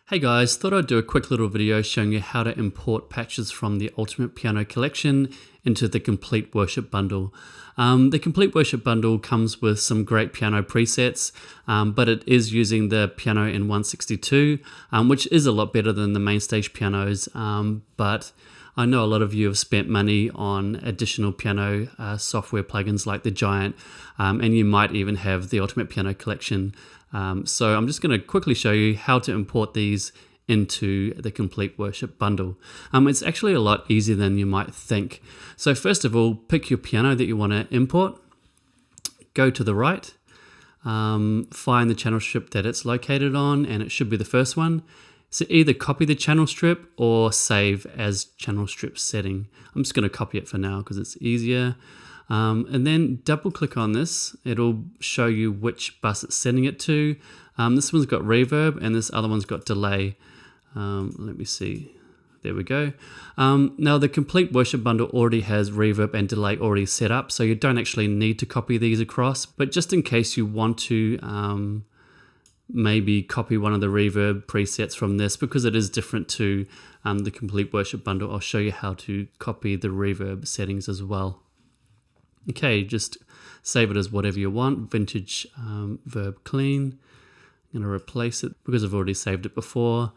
Hey guys, thought I'd do a quick little video showing you how to import patches from the Ultimate Piano Collection into the Complete Worship Bundle. The Complete Worship Bundle comes with some great piano presets, but it is using the piano in 162, which is a lot better than the main stage pianos, but I know a lot of you have spent money on additional piano software plugins like the Giant, and you might even have the Ultimate Piano Collection. So I'm just going to quickly show you how to import these into the Complete Worship Bundle. It's actually a lot easier than you might think. So first of all, pick your piano that you want to import, go to the right, find the channel strip that it's located on, and it should be the first one. So either copy the channel strip or save as channel strip setting. I'm just going to copy it for now because it's easier. And then double click on this. It'll show you which bus it's sending it to. This one's got reverb and this other one's got delay. Let me see. There we go. Now the Complete Worship Bundle already has reverb and delay already set up, so you don't actually need to copy these across. But just in case you want to maybe copy one of the reverb presets from this, because it is different to the Complete Worship Bundle, I'll show you how to copy the reverb settings as well. Okay, just save it as whatever you want. Vintage verb clean. I'm going to replace it because I've already saved it before.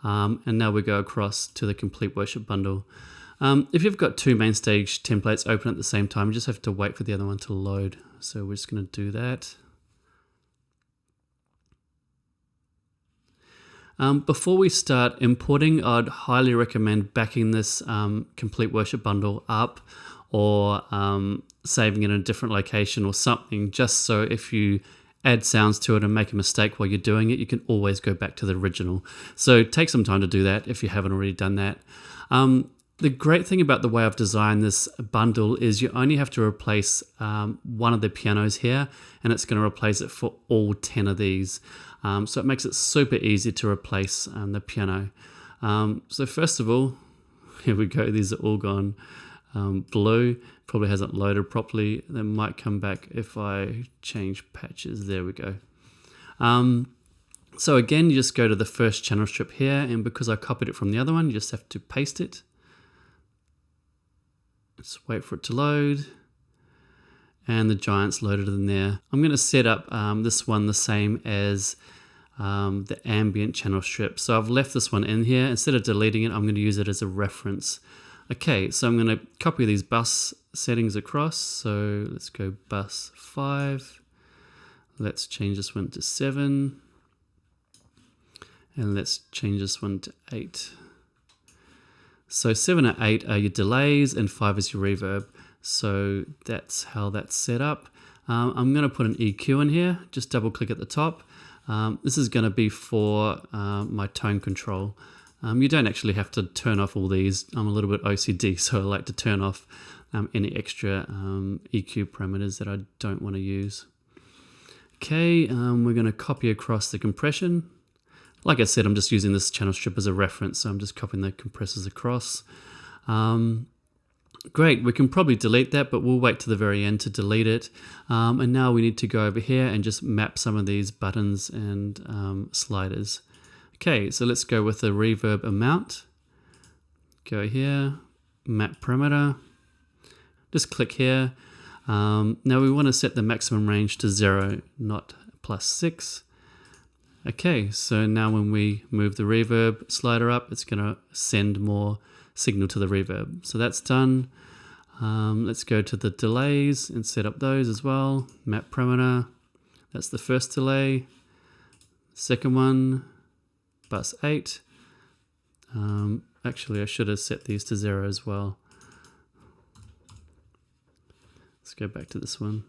And now we go across to the Complete Worship Bundle. If you've got two main stage templates open at the same time, you just have to wait for the other one to load. So we're just going to do that. Before we start importing, I'd highly recommend backing this Complete Worship Bundle up or saving it in a different location or something, just so if you add sounds to it and make a mistake while you're doing it, you can always go back to the original. So take some time to do that if you haven't already done that. The great thing about the way I've designed this bundle is you only have to replace one of the pianos here, and it's going to replace it for all 10 of these. So it makes it super easy to replace the piano. So first of all, here we go, these are all gone blue. Probably hasn't loaded properly. That might come back if I change patches. There we go. So again, you just go to the first channel strip here, and because I copied it from the other one, you just have to paste it. Just wait for it to load. And the Giant's loaded in there. I'm going to set up this one the same as the ambient channel strip. So I've left this one in here. Instead of deleting it, I'm going to use it as a reference. Okay, so I'm going to copy these bus settings across. So let's go bus 5. Let's change this one to 7. And let's change this one to 8. So 7 and 8 are your delays and 5 is your reverb. So that's how that's set up. I'm going to put an EQ in here. Just double click at the top. This is going to be for my tone control. You don't actually have to turn off all these. I'm a little bit OCD, so I like to turn off any extra EQ parameters that I don't want to use. Okay, we're going to copy across the compression. Like I said, I'm just using this channel strip as a reference, so I'm just copying the compressors across. Great, we can probably delete that, but we'll wait to the very end to delete it. And now we need to go over here and just map some of these buttons and sliders. Okay, so let's go with the reverb amount. Go here, map parameter. Just click here. Now we want to set the maximum range to 0, not +6. Okay, so now when we move the reverb slider up, it's going to send more signal to the reverb. So that's done. Let's go to the delays and set up those as well. Map parameter. That's the first delay. Second one. Bus 8. Actually, I should have set these to 0 as well. Let's go back to this one.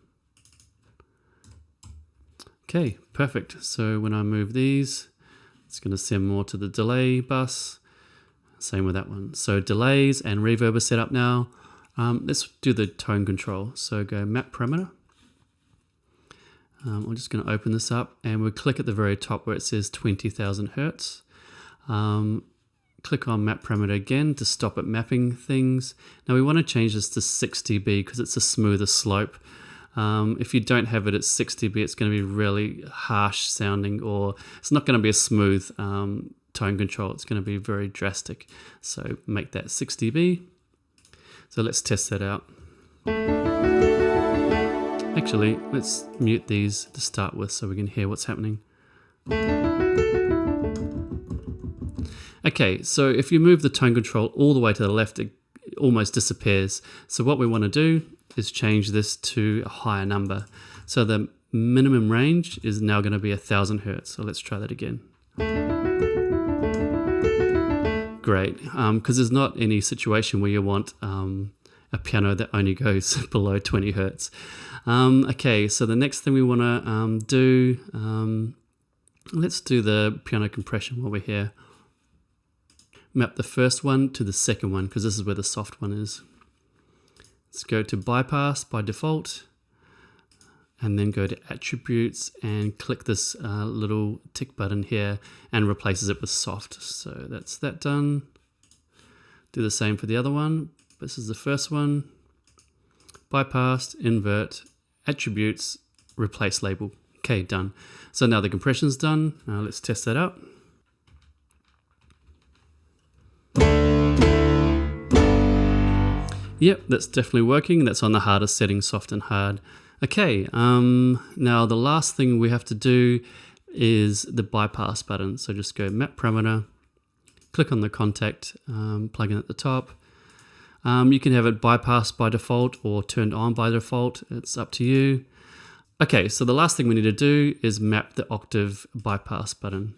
Okay, perfect. So when I move these, it's going to send more to the delay bus. Same with that one. So delays and reverb are set up now. Let's do the tone control. So go map parameter. I'm just going to open this up and we'll click at the very top where it says 20,000 Hertz. Click on map parameter again to stop it mapping things. Now we want to change this to 6 dB because it's a smoother slope. If you don't have it at 6 dB, it's going to be really harsh sounding, or it's not going to be as smooth. tone control. It's going to be very drastic. So make that 6 dB. So let's test that out. Actually, let's mute these to start with so we can hear what's happening. Okay, so if you move the tone control all the way to the left, it almost disappears. So what we want to do is change this to a higher number. So the minimum range is now going to be 1000 Hertz. So let's try that again. Great, because there's not any situation where you want a piano that only goes below 20 Hertz. Okay, so the next thing we want to do, let's do the piano compression while we're here. Map the first one to the second one because this is where the soft one is. Let's go to bypass by default and then go to attributes and click this little tick button here and replaces it with soft. So that's that done. Do the same for the other one. This is the first one. Bypass, invert, attributes, replace label. Okay, done. So now the compression's done. Let's test that out. Yep, that's definitely working. That's on the hardest setting, soft and hard. Okay, now the last thing we have to do is the bypass button. So just go map parameter, click on the contact plugin at the top. You can have it bypassed by default or turned on by default. It's up to you. Okay, so the last thing we need to do is map the octave bypass button.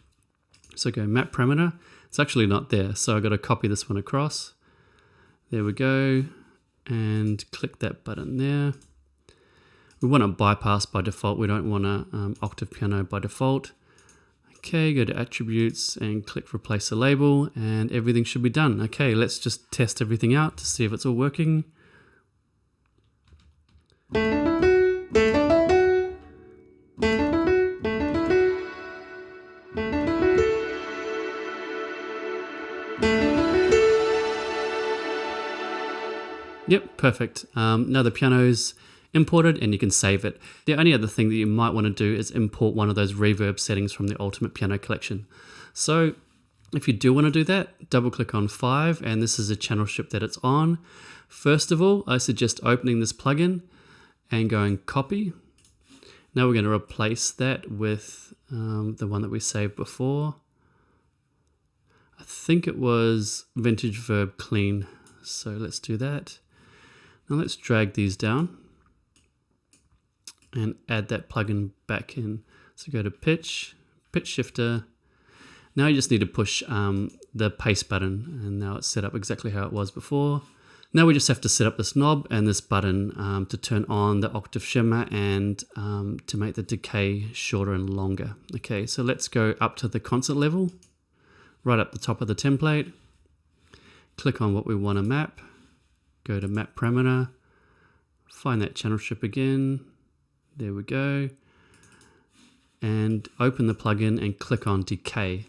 So go map parameter. It's actually not there, so I've got to copy this one across. There we go, and click that button there. We want to bypass by default. We don't want to octave piano by default. Okay, go to attributes and click replace the label and everything should be done. Okay, let's just test everything out to see if it's all working. Yep, perfect. Now the piano's imported and you can save it. The only other thing that you might want to do is import one of those reverb settings from the Ultimate Piano Collection. So if you do want to do that, double click on 5 and this is a channel strip that it's on. First of all, I suggest opening this plugin and going copy. Now we're going to replace that with the one that we saved before. I think it was Vintage Verb Clean. So let's do that. Now let's drag these down and add that plugin back in. So go to pitch shifter. Now you just need to push the paste button and now it's set up exactly how it was before. Now we just have to set up this knob and this button to turn on the octave shimmer and to make the decay shorter and longer. Okay, so let's go up to the concert level, right up the top of the template. Click on what we want to map, go to map parameter, find that channel strip again, there we go, and open the plugin and click on decay.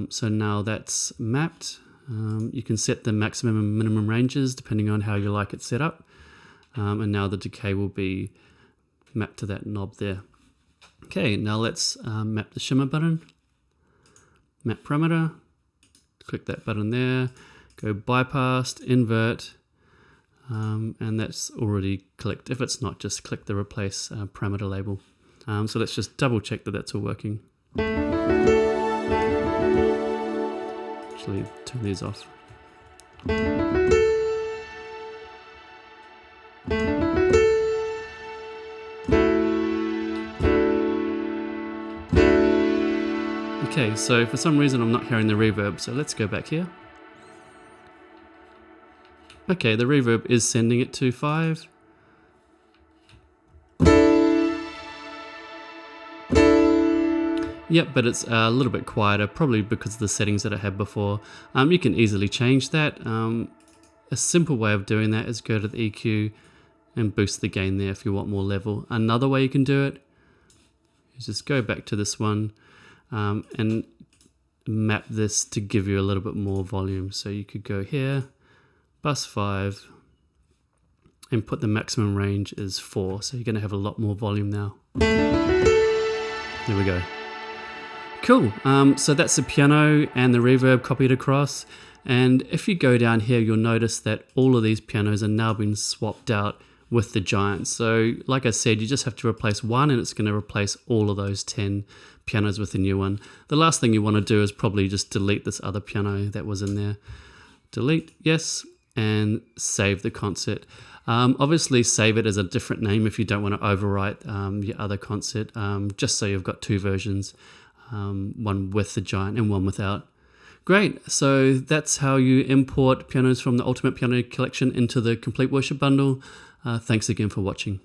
So now that's mapped. You can set the maximum and minimum ranges depending on how you like it set up, and now the decay will be mapped to that knob there. Okay, now let's map the shimmer button, map parameter, click that button there, go bypass, invert, and that's already clicked. If it's not, just click the replace parameter label. So let's just double check that that's all working. Actually, turn these off. Okay, so for some reason I'm not hearing the reverb, so let's go back here. Okay, the reverb is sending it to 5. Yep, but it's a little bit quieter, probably because of the settings that I had before. You can easily change that. A simple way of doing that is go to the EQ and boost the gain there if you want more level. Another way you can do it is just go back to this one and map this to give you a little bit more volume. So you could go here, bus 5, and put the maximum range as 4. So you're going to have a lot more volume now. There we go. Cool, so that's the piano and the reverb copied across. And if you go down here, you'll notice that all of these pianos are now being swapped out with the Giant. So like I said, you just have to replace one and it's going to replace all of those 10 pianos with the new one. The last thing you want to do is probably just delete this other piano that was in there. Delete, yes, and save the concert. Obviously save it as a different name if you don't want to overwrite your other concert, just so you've got two versions, one with the Giant and one without. Great, so that's how you import pianos from the Ultimate Piano Collection into the Complete Worship Bundle. Thanks again for watching.